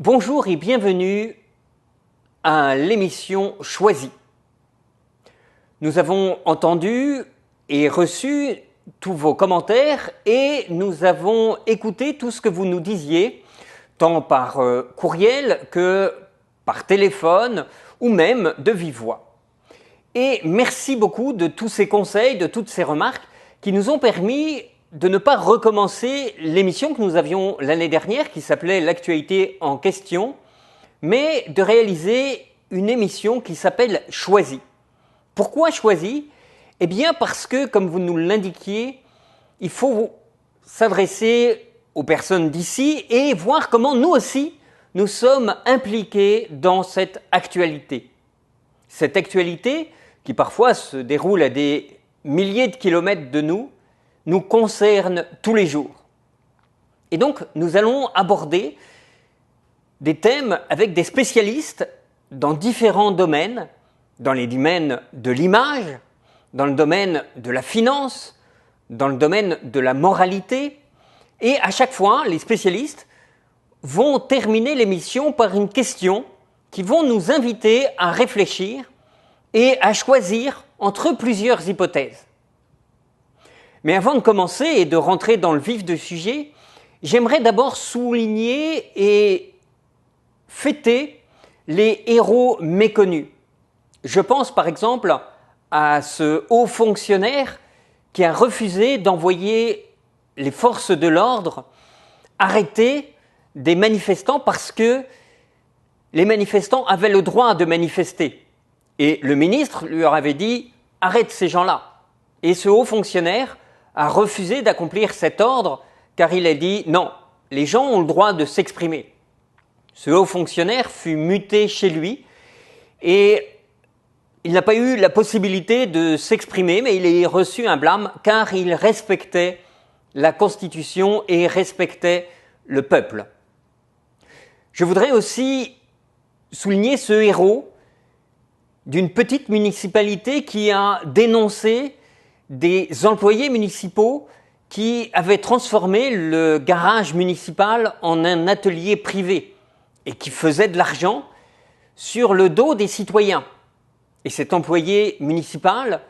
Bonjour et bienvenue à l'émission Choisie. Nous avons entendu et reçu tous vos commentaires et nous avons écouté tout ce que vous nous disiez, tant par courriel que par téléphone ou même de vive voix. Et merci beaucoup de tous ces conseils, de toutes ces remarques qui nous ont permis de ne pas recommencer l'émission que nous avions l'année dernière qui s'appelait L'actualité en question, mais de réaliser une émission qui s'appelle Choisie. Pourquoi Choisie ? Eh bien parce que, comme vous nous l'indiquiez, il faut s'adresser aux personnes d'ici et voir comment nous aussi, nous sommes impliqués dans cette actualité. Cette actualité, qui parfois se déroule à des milliers de kilomètres de nous concerne tous les jours. Et donc, nous allons aborder des thèmes avec des spécialistes dans différents domaines, dans les domaines de l'image, dans le domaine de la finance, dans le domaine de la moralité. Et à chaque fois, les spécialistes vont terminer l'émission par une question qui vont nous inviter à réfléchir et à choisir entre plusieurs hypothèses. Mais avant de commencer et de rentrer dans le vif du sujet, j'aimerais d'abord souligner et fêter les héros méconnus. Je pense par exemple à ce haut fonctionnaire qui a refusé d'envoyer les forces de l'ordre arrêter des manifestants parce que les manifestants avaient le droit de manifester. Et le ministre leur avait dit « arrête ces gens-là ». Et ce haut fonctionnaire a refusé d'accomplir cet ordre car il a dit « non, les gens ont le droit de s'exprimer ». Ce haut fonctionnaire fut muté chez lui et il n'a pas eu la possibilité de s'exprimer, mais il a reçu un blâme car il respectait la Constitution et respectait le peuple. Je voudrais aussi souligner ce héros d'une petite municipalité qui a dénoncé des employés municipaux qui avaient transformé le garage municipal en un atelier privé et qui faisaient de l'argent sur le dos des citoyens. Et cet employé municipal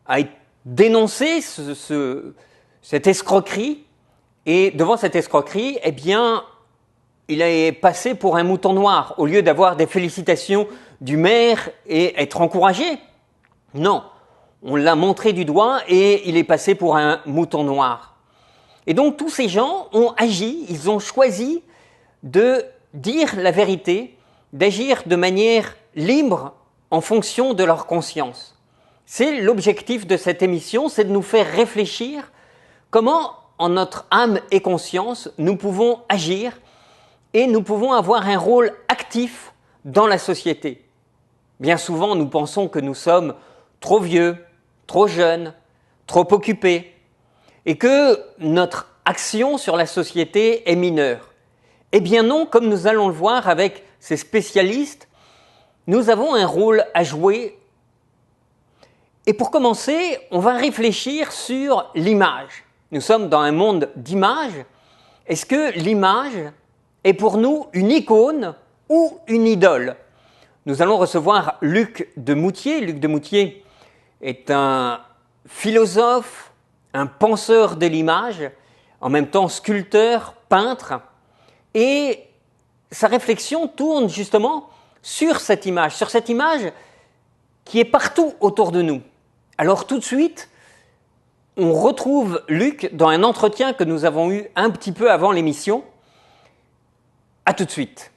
a dénoncé cette escroquerie et devant cette escroquerie, eh bien, il est passé pour un mouton noir. Au lieu d'avoir des félicitations du maire et être encouragé, non, on l'a montré du doigt et il est passé pour un mouton noir. Et donc tous ces gens ont agi, ils ont choisi de dire la vérité, d'agir de manière libre en fonction de leur conscience. C'est l'objectif de cette émission, c'est de nous faire réfléchir comment, en notre âme et conscience, nous pouvons agir et nous pouvons avoir un rôle actif dans la société. Bien souvent, nous pensons que nous sommes trop vieux, trop jeunes, trop occupés et que notre action sur la société est mineure. Eh bien non, comme nous allons le voir avec ces spécialistes, nous avons un rôle à jouer. Et pour commencer, on va réfléchir sur l'image. Nous sommes dans un monde d'images. Est-ce que l'image est pour nous une icône ou une idole ? Nous allons recevoir Luc Demoutier. Luc Demoutier est un philosophe, un penseur de l'image, en même temps sculpteur, peintre. Et sa réflexion tourne justement sur cette image qui est partout autour de nous. Alors tout de suite, on retrouve Luc dans un entretien que nous avons eu un petit peu avant l'émission. À tout de suite.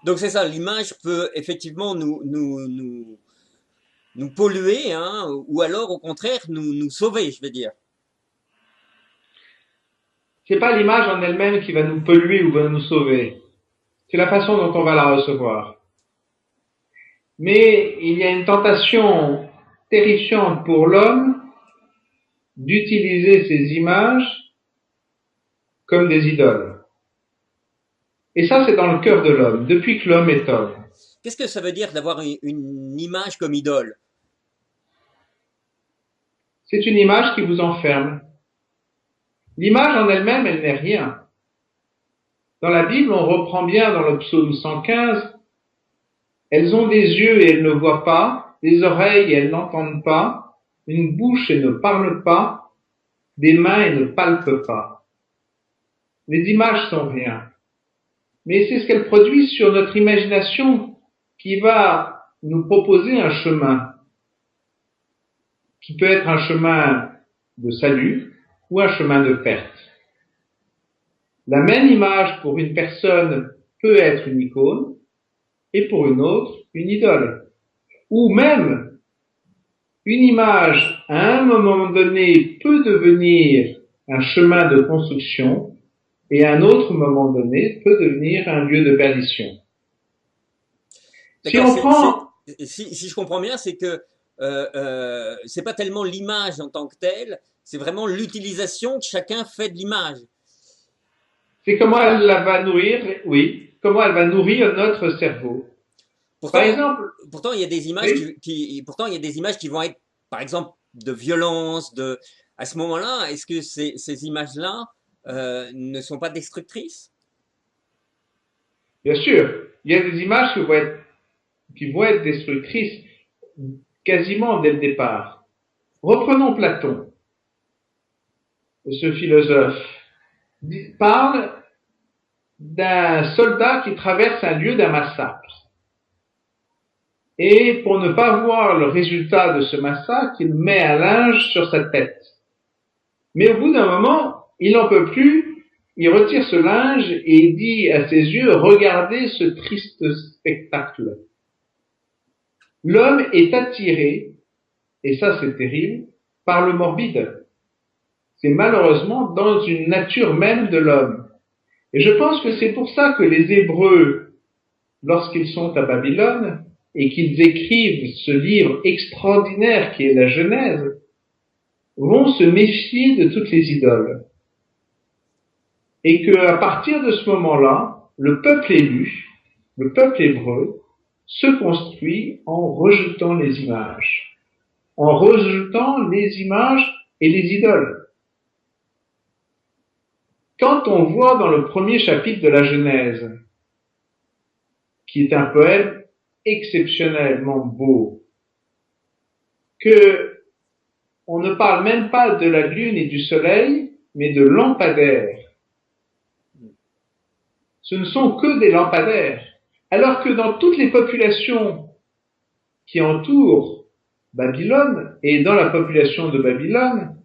Donc c'est ça, l'image peut effectivement nous polluer, hein, ou alors au contraire nous sauver, je veux dire. C'est pas l'image en elle-même qui va nous polluer ou va nous sauver. C'est la façon dont on va la recevoir. Mais il y a une tentation terrifiante pour l'homme d'utiliser ces images comme des idoles. Et ça, c'est dans le cœur de l'homme, depuis que l'homme est homme. Qu'est-ce que ça veut dire d'avoir une image comme idole? C'est une image qui vous enferme. L'image en elle-même, elle n'est rien. Dans la Bible, on reprend bien dans le psaume 115, elles ont des yeux et elles ne voient pas, des oreilles et elles n'entendent pas, une bouche et ne parlent pas, des mains et ne palpent pas. Les images sont rien. Mais c'est ce qu'elles produisent sur notre imagination qui va nous proposer un chemin, qui peut être un chemin de salut ou un chemin de perte. La même image pour une personne peut être une icône et pour une autre une idole. Ou même une image à un moment donné peut devenir un chemin de construction et à un autre moment donné peut devenir un lieu de perdition. Si D'accord, on prend, si je comprends bien, c'est que c'est pas tellement l'image en tant que telle, c'est vraiment l'utilisation que chacun fait de l'image. c'est comment elle va nourrir, oui, comment elle va nourrir notre cerveau. Par Pourtant, exemple, pourtant il y a des images oui, pourtant il y a des images qui vont être, par exemple, de violence, à ce moment-là, est-ce que ces images-là ne sont pas destructrices? bien sûr, il y a des images qui vont être destructrices quasiment dès le départ. Reprenons Platon, ce philosophe, parle d'un soldat qui traverse un lieu d'un massacre. Et pour ne pas voir le résultat de ce massacre, il met un linge sur sa tête. Mais au bout d'un moment, il n'en peut plus, il retire ce linge et il dit à ses yeux, regardez ce triste spectacle. L'homme est attiré, et ça c'est terrible, par le morbide. C'est malheureusement dans une nature même de l'homme. Et je pense que c'est pour ça que les Hébreux, lorsqu'ils sont à Babylone, et qu'ils écrivent ce livre extraordinaire qui est la Genèse, vont se méfier de toutes les idoles. Et qu'à partir de ce moment-là, le peuple élu, le peuple hébreu, se construit en rejetant les images. En rejetant les images et les idoles. Quand on voit dans le premier chapitre de la Genèse, qui est un poème exceptionnellement beau, que on ne parle même pas de la lune et du soleil, mais de lampadaires. Ce ne sont que des lampadaires. Alors que dans toutes les populations qui entourent Babylone, et dans la population de Babylone,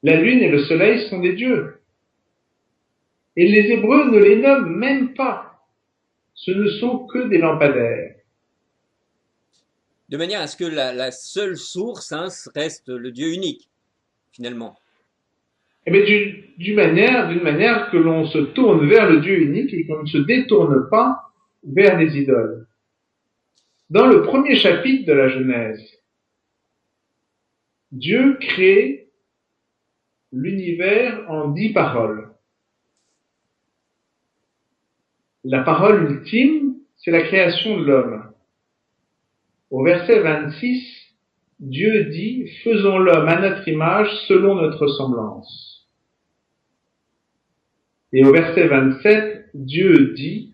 la lune et le soleil sont des dieux. Et les Hébreux ne les nomment même pas. Ce ne sont que des lampadaires. De manière à ce que la seule source, hein, reste le Dieu unique, finalement. Eh bien, d'une manière que l'on se tourne vers le Dieu unique et qu'on ne se détourne pas vers les idoles. Dans le premier chapitre de la Genèse, Dieu crée l'univers en 10 paroles. La parole ultime, c'est la création de l'homme. Au verset 26, Dieu dit, faisons l'homme à notre image selon notre ressemblance. Et au verset 27, Dieu dit,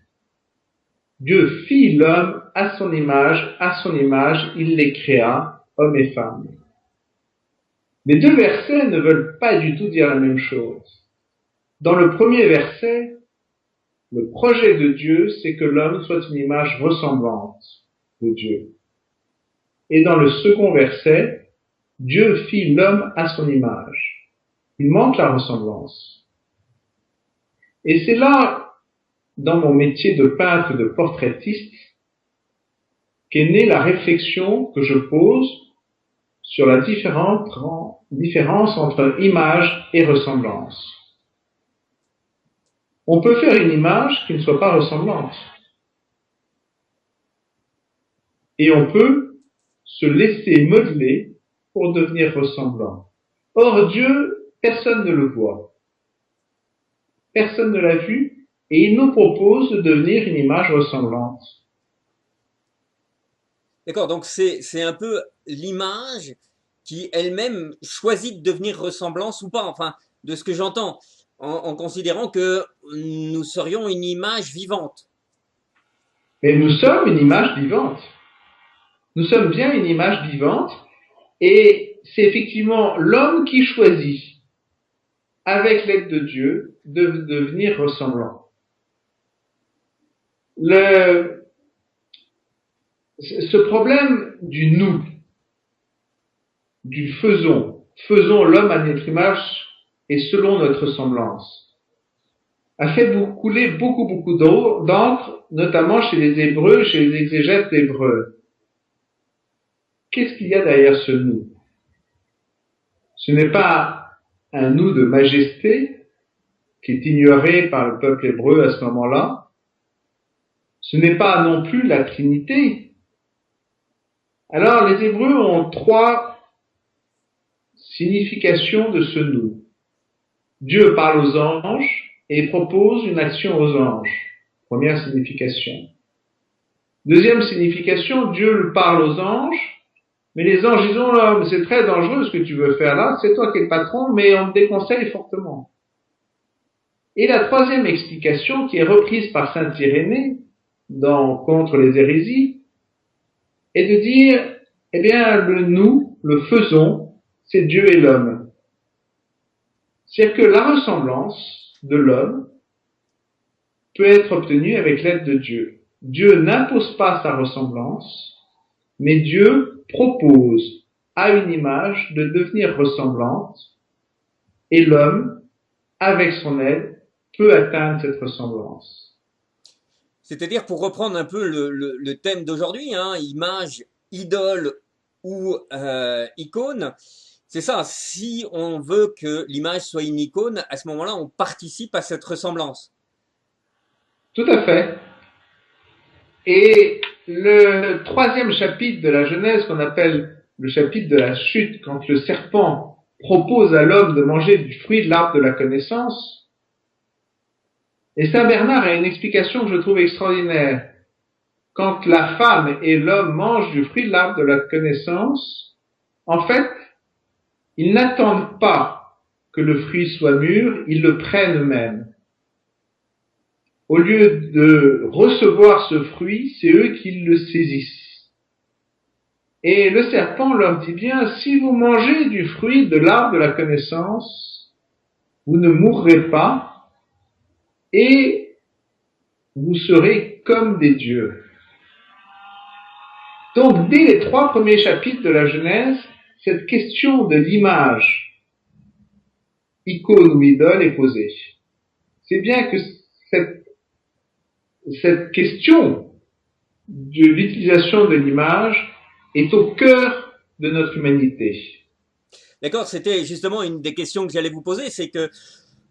Dieu fit l'homme à son image, il les créa, hommes et femmes. Les deux versets ne veulent pas du tout dire la même chose. Dans le premier verset, le projet de Dieu, c'est que l'homme soit une image ressemblante de Dieu. Et dans le second verset, Dieu fit l'homme à son image. Il manque la ressemblance. Et c'est là dans mon métier de peintre et de portraitiste, qu'est née la réflexion que je pose sur la différence entre image et ressemblance. On peut faire une image qui ne soit pas ressemblante. Et on peut se laisser modeler pour devenir ressemblant. Or, Dieu, personne ne le voit. Personne ne l'a vu, et il nous propose de devenir une image ressemblante. D'accord, donc c'est un peu l'image qui elle-même choisit de devenir ressemblance ou pas, enfin, de ce que j'entends, en considérant que nous serions une image vivante. Mais nous sommes une image vivante. Nous sommes bien une image vivante, et c'est effectivement l'homme qui choisit, avec l'aide de Dieu, de devenir ressemblant. Ce problème du nous, du faisons l'homme à notre image et selon notre ressemblance, a fait couler beaucoup d'encre, notamment chez les Hébreux, chez les exégètes hébreux. Qu'est-ce qu'il y a derrière ce nous? Ce n'est pas un nous de majesté qui est ignoré par le peuple hébreu à ce moment-là. Ce n'est pas non plus la Trinité. Alors les Hébreux ont trois significations de ce nous. Dieu parle aux anges et propose une action aux anges. Première signification. Deuxième signification, Dieu parle aux anges, mais les anges disent, oh, c'est très dangereux ce que tu veux faire là, c'est toi qui es le patron, mais on te déconseille fortement. Et la troisième explication, qui est reprise par saint Irénée dans Contre les hérésies, est de dire, eh bien, le nous, le faisons, c'est Dieu et l'homme. C'est-à-dire que la ressemblance de l'homme peut être obtenue avec l'aide de Dieu. Dieu n'impose pas sa ressemblance, mais Dieu propose à une image de devenir ressemblante, et l'homme, avec son aide, peut atteindre cette ressemblance. C'est-à-dire, pour reprendre un peu le thème d'aujourd'hui, hein, image, idole ou icône, c'est ça, si on veut que l'image soit une icône, à ce moment-là, on participe à cette ressemblance. Tout à fait. Et le troisième chapitre de la Genèse, qu'on appelle le chapitre de la chute, quand le serpent propose à l'homme de manger du fruit de l'arbre de la connaissance, et Saint Bernard a une explication que je trouve extraordinaire. Quand la femme et l'homme mangent du fruit de l'arbre de la connaissance, en fait, ils n'attendent pas que le fruit soit mûr, ils le prennent eux-mêmes. Au lieu de recevoir ce fruit, c'est eux qui le saisissent. Et le serpent leur dit bien, si vous mangez du fruit de l'arbre de la connaissance, vous ne mourrez pas et vous serez comme des dieux. Donc, dès les 3 premiers chapitres de la Genèse, cette question de l'image, icône ou idole, est posée. C'est bien que cette question de l'utilisation de l'image est au cœur de notre humanité. D'accord, c'était justement une des questions que j'allais vous poser, c'est que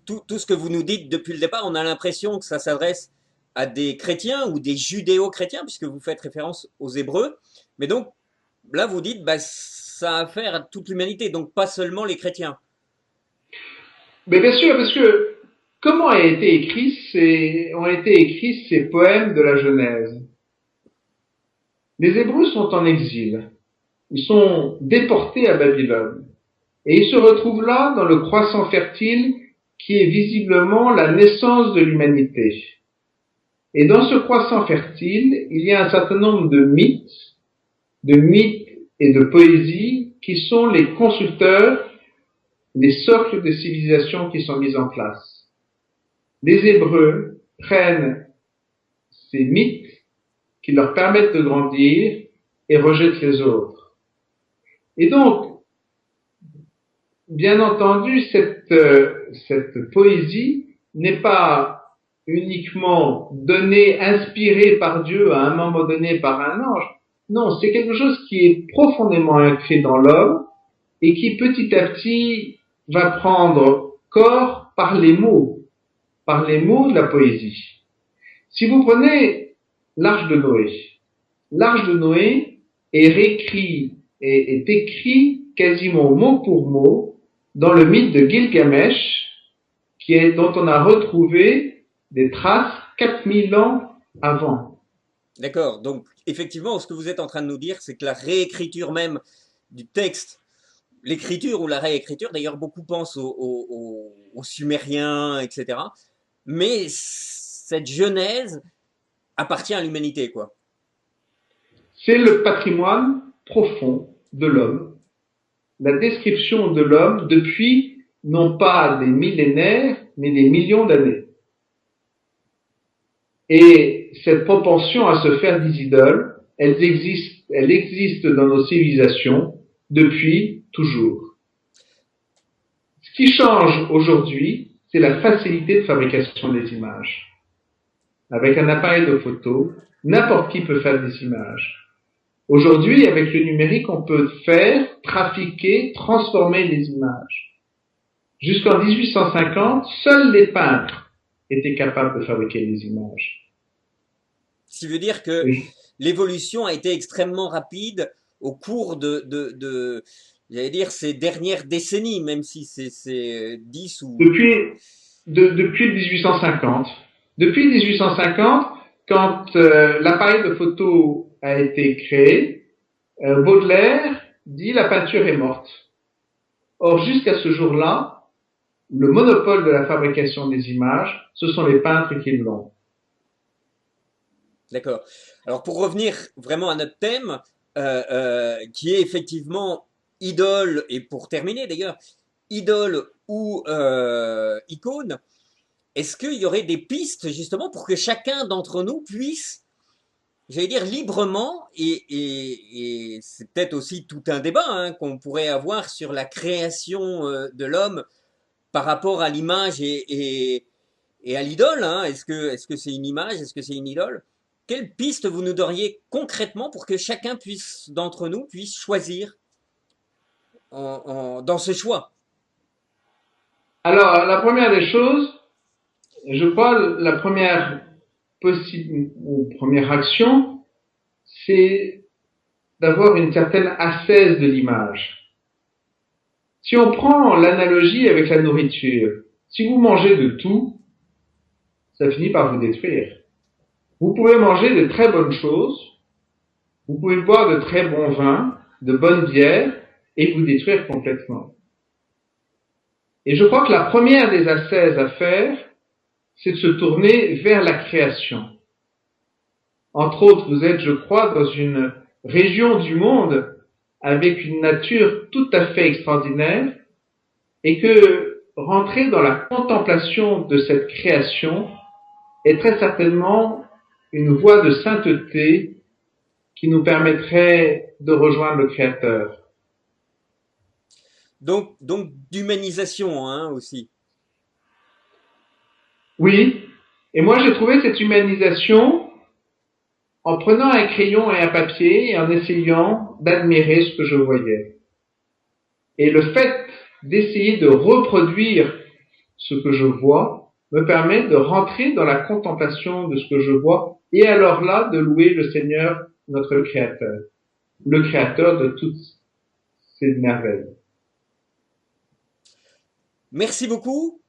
tout ce que vous nous dites depuis le départ, on a l'impression que ça s'adresse à des chrétiens ou des judéo-chrétiens, puisque vous faites référence aux Hébreux. Mais donc, là, vous dites, bah, ça a affaire à toute l'humanité, donc pas seulement les chrétiens. Mais bien sûr, parce que comment ont été écrits ces poèmes de la Genèse? Les Hébreux sont en exil. Ils sont déportés à Babylone. Et ils se retrouvent là dans le croissant fertile qui est visiblement la naissance de l'humanité. Et dans ce croissant fertile, il y a un certain nombre de mythes et de poésies qui sont les constructeurs, les socles de civilisation qui sont mis en place. Les Hébreux prennent ces mythes qui leur permettent de grandir et rejettent les autres. Et donc, bien entendu, cette poésie n'est pas uniquement donné, inspiré par Dieu à un moment donné par un ange. Non, c'est quelque chose qui est profondément ancré dans l'homme et qui petit à petit va prendre corps par les mots de la poésie. Si vous prenez l'Arche de Noé, l'Arche de Noé est réécrit et est écrit quasiment mot pour mot dans le mythe de Gilgamesh, dont on a retrouvé des traces 4000 ans avant. D'accord. Donc, effectivement, ce que vous êtes en train de nous dire, c'est que la réécriture même du texte, l'écriture ou la réécriture, d'ailleurs, beaucoup pensent aux Sumériens, etc. Mais cette genèse appartient à l'humanité, quoi. C'est le patrimoine profond de l'homme, la description de l'homme depuis non pas des millénaires, mais des millions d'années. Et cette propension à se faire des idoles, elle existe dans nos civilisations depuis toujours. Ce qui change aujourd'hui, c'est la facilité de fabrication des images. Avec un appareil de photo, n'importe qui peut faire des images. Aujourd'hui, avec le numérique, on peut faire, trafiquer, transformer des images. Jusqu'en 1850, seuls les peintres étaient capables de fabriquer des images. Ce qui veut dire que l'évolution a été extrêmement rapide au cours j'allais dire, ces dernières décennies, même si c'est 10 ou... Depuis 1850. Depuis 1850, quand l'appareil de photo a été créé, Baudelaire dit la peinture est morte. Or, jusqu'à ce jour-là, le monopole de la fabrication des images, ce sont les peintres qui l'ont. D'accord. Alors, pour revenir vraiment à notre thème, qui est effectivement idole, et pour terminer d'ailleurs, idole ou icône, est-ce qu'il y aurait des pistes justement pour que chacun d'entre nous puisse, j'allais dire librement, et c'est peut-être aussi tout un débat hein, qu'on pourrait avoir sur la création de l'homme par rapport à l'image et à l'idole. Hein. Est-ce que c'est une image, est-ce que c'est une idole? Quelle piste vous nous donneriez concrètement pour que chacun d'entre nous puisse choisir dans ce choix? Alors, la première des choses, je crois, la première première action, c'est d'avoir une certaine ascèse de l'image. Si on prend l'analogie avec la nourriture, si vous mangez de tout, ça finit par vous détruire. Vous pouvez manger de très bonnes choses, vous pouvez boire de très bons vins, de bonnes bières, et vous détruire complètement. Et je crois que la première des ascèses à faire, c'est de se tourner vers la création. Entre autres, vous êtes, je crois, dans une région du monde avec une nature tout à fait extraordinaire et que rentrer dans la contemplation de cette création est très certainement une voie de sainteté qui nous permettrait de rejoindre le Créateur. Donc d'humanisation hein, aussi. Oui, et moi j'ai trouvé cette humanisation en prenant un crayon et un papier et en essayant d'admirer ce que je voyais. Et le fait d'essayer de reproduire ce que je vois me permet de rentrer dans la contemplation de ce que je vois et alors là de louer le Seigneur, notre Créateur, le Créateur de toutes ces merveilles. Merci beaucoup.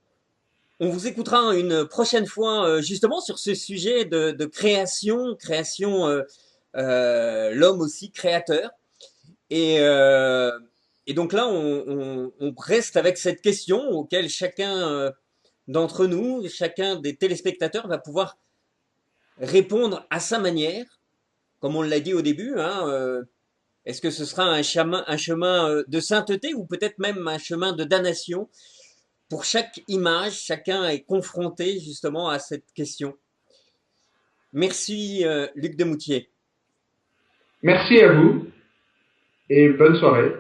On vous écoutera une prochaine fois justement sur ce sujet de création, l'homme aussi créateur. Et, euh, et donc là, on reste avec cette question auquel chacun d'entre nous, chacun des téléspectateurs va pouvoir répondre à sa manière, comme on l'a dit au début. Hein, est-ce que ce sera un chemin de sainteté ou peut-être même un chemin de damnation? Pour chaque image, chacun est confronté justement à cette question. Merci Luc Demoutier. Merci à vous et bonne soirée.